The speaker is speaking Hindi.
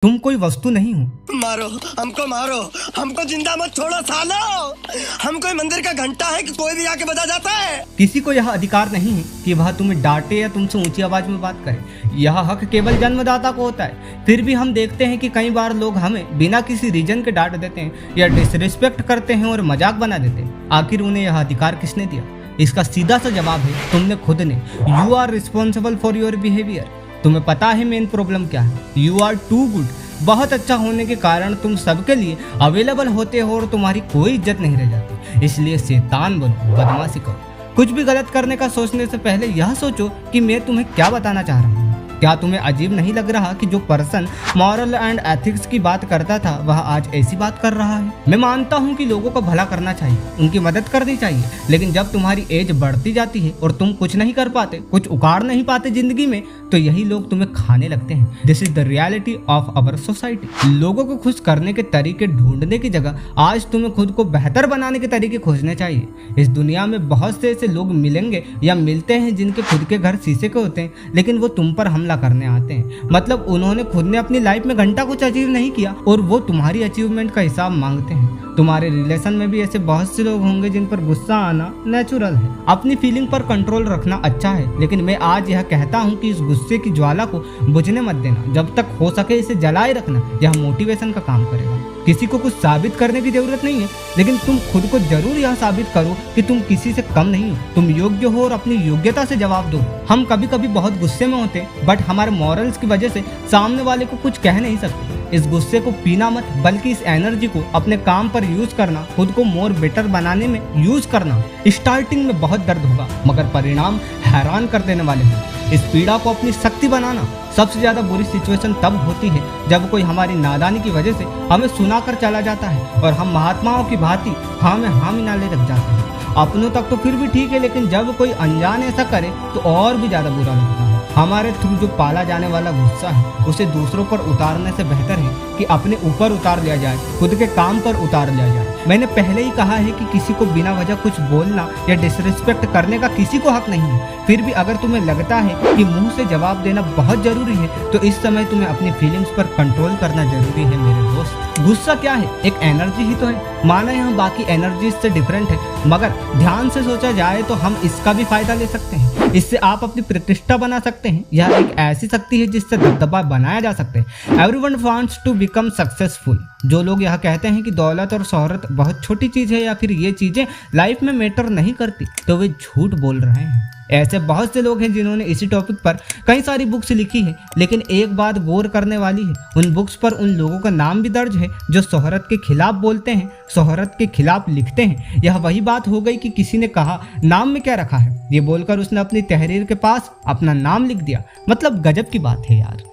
तुम कोई वस्तु नहीं हो। मारो, हमको जिंदा मत छोड़ो सालो। हम कोई मंदिर का घंटा है कि कोई भी आके बजा जाता है। किसी को यह अधिकार नहीं है कि वह तुम्हें डांटे या तुमसे ऊंची आवाज में बात करे। यह हक केवल जन्मदाता को होता है। फिर भी हम देखते हैं कि कई बार लोग हमें बिना किसी रीजन के डांट देते हैं या डिसरिस्पेक्ट करते हैं और मजाक बना देते हैं। आखिर उन्हें यह अधिकार किसने दिया? इसका सीधा सा जवाब है तुमने खुद ने। You are responsible for your behaviour. तुम्हें पता है मेन प्रॉब्लम क्या है? You are too good. बहुत अच्छा होने के कारण तुम सबके लिए अवेलेबल होते हो और तुम्हारी कोई इज्जत नहीं रह जाती। इसलिए शैतान बनो, बदमाशी करो। कुछ भी गलत करने का सोचने से पहले यह सोचो कि मैं तुम्हें क्या बताना चाह रहा हूँ। क्या तुम्हें अजीब नहीं लग रहा कि जो पर्सन मॉरल एंड एथिक्स की बात करता था वह आज ऐसी बात कर रहा है? मैं मानता हूँ कि लोगों को भला करना चाहिए, उनकी मदद करनी चाहिए, लेकिन जब तुम्हारी एज बढ़ती जाती है और तुम कुछ नहीं कर पाते, कुछ उखाड़ नहीं पाते जिंदगी में, तो यही लोग तुम्हें खाने लगते हैं। This is the reality of our society. लोगों को खुश करने के तरीके ढूंढने की जगह आज तुम्हें खुद को बेहतर बनाने के तरीके खोजने चाहिए। इस दुनिया में बहुत से ऐसे लोग मिलेंगे या मिलते हैं जिनके खुद के घर शीशे के होते हैं, लेकिन वो तुम पर हमला करने आते हैं। मतलब उन्होंने खुद ने अपनी लाइफ में घंटा कुछ अचीव नहीं किया और वो तुम्हारी अचीवमेंट का हिसाब मांगते हैं। तुम्हारे रिलेशन में भी ऐसे बहुत से लोग होंगे जिन पर गुस्सा आना नेचुरल है। अपनी फीलिंग पर कंट्रोल रखना अच्छा है, लेकिन मैं आज यह कहता हूँ कि इस गुस्से की ज्वाला को बुझने मत देना। जब तक हो सके इसे जलाए रखना। यह मोटिवेशन का काम करेगा। किसी को कुछ साबित करने की जरूरत नहीं है, लेकिन तुम खुद को जरूर यह साबित करो कि तुम किसी से कम नहीं हो। तुम योग्य हो और अपनी योग्यता से जवाब दो। हम कभी कभी बहुत गुस्से में होते हैं, बट हमारे मॉरल्स की वजह से सामने वाले को कुछ कह नहीं सकते। इस गुस्से को पीना मत, बल्कि इस एनर्जी को अपने काम पर यूज करना, खुद को मोर बेटर बनाने में यूज करना। स्टार्टिंग में बहुत दर्द होगा, मगर परिणाम हैरान कर देने वाले हैं। इस पीड़ा को अपनी शक्ति बनाना। सबसे ज्यादा बुरी सिचुएशन तब होती है जब कोई हमारी नादानी की वजह से हमें सुनाकर चला जाता है और हम महात्माओं की भांति हाँ में हाँ मिनाले लग जाते हैं। अपनों तक तो फिर भी ठीक है, लेकिन जब कोई अनजान ऐसा करे तो और भी ज्यादा बुरा लगता है। हमारे थ्रू जो पाला जाने वाला गुस्सा है उसे दूसरों पर उतारने से बेहतर है कि अपने ऊपर उतार लिया जाए, खुद के काम पर उतार लिया जाए। मैंने पहले ही कहा है कि किसी को बिना वजह कुछ बोलना या डिसरिस्पेक्ट करने का किसी को हक नहीं है। फिर भी अगर तुम्हें लगता है कि मुंह से जवाब देना बहुत जरूरी है, तो इस समय तुम्हें अपनी फीलिंग्स पर कंट्रोल करना जरूरी है मेरे दोस्त। गुस्सा क्या है? एक एनर्जी ही तो है। माना यहाँ बाकी एनर्जी से डिफरेंट है, मगर ध्यान से सोचा जाए तो हम इसका भी फायदा ले सकते हैं। इससे आप अपनी प्रतिष्ठा बना सकते हैं। यह एक ऐसी शक्ति है जिससे दबदबा बनाया जा सकता है। Everyone wants to become successful. जो लोग यह कहते हैं कि दौलत और शोहरत बहुत छोटी चीज है या फिर ये चीजें लाइफ में मैटर नहीं करती, तो वे झूठ बोल रहे हैं। ऐसे बहुत से लोग हैं जिन्होंने इसी टॉपिक पर कई सारी बुक्स लिखी है, लेकिन एक बात गौर करने वाली है, उन बुक्स पर उन लोगों का नाम भी दर्ज है जो शोहरत के खिलाफ बोलते हैं, शोहरत के खिलाफ लिखते हैं। यह वही बात हो गई कि किसी ने कहा नाम में क्या रखा है, ये बोलकर उसने अपनी तहरीर के पास अपना नाम लिख दिया। मतलब गजब की बात है यार।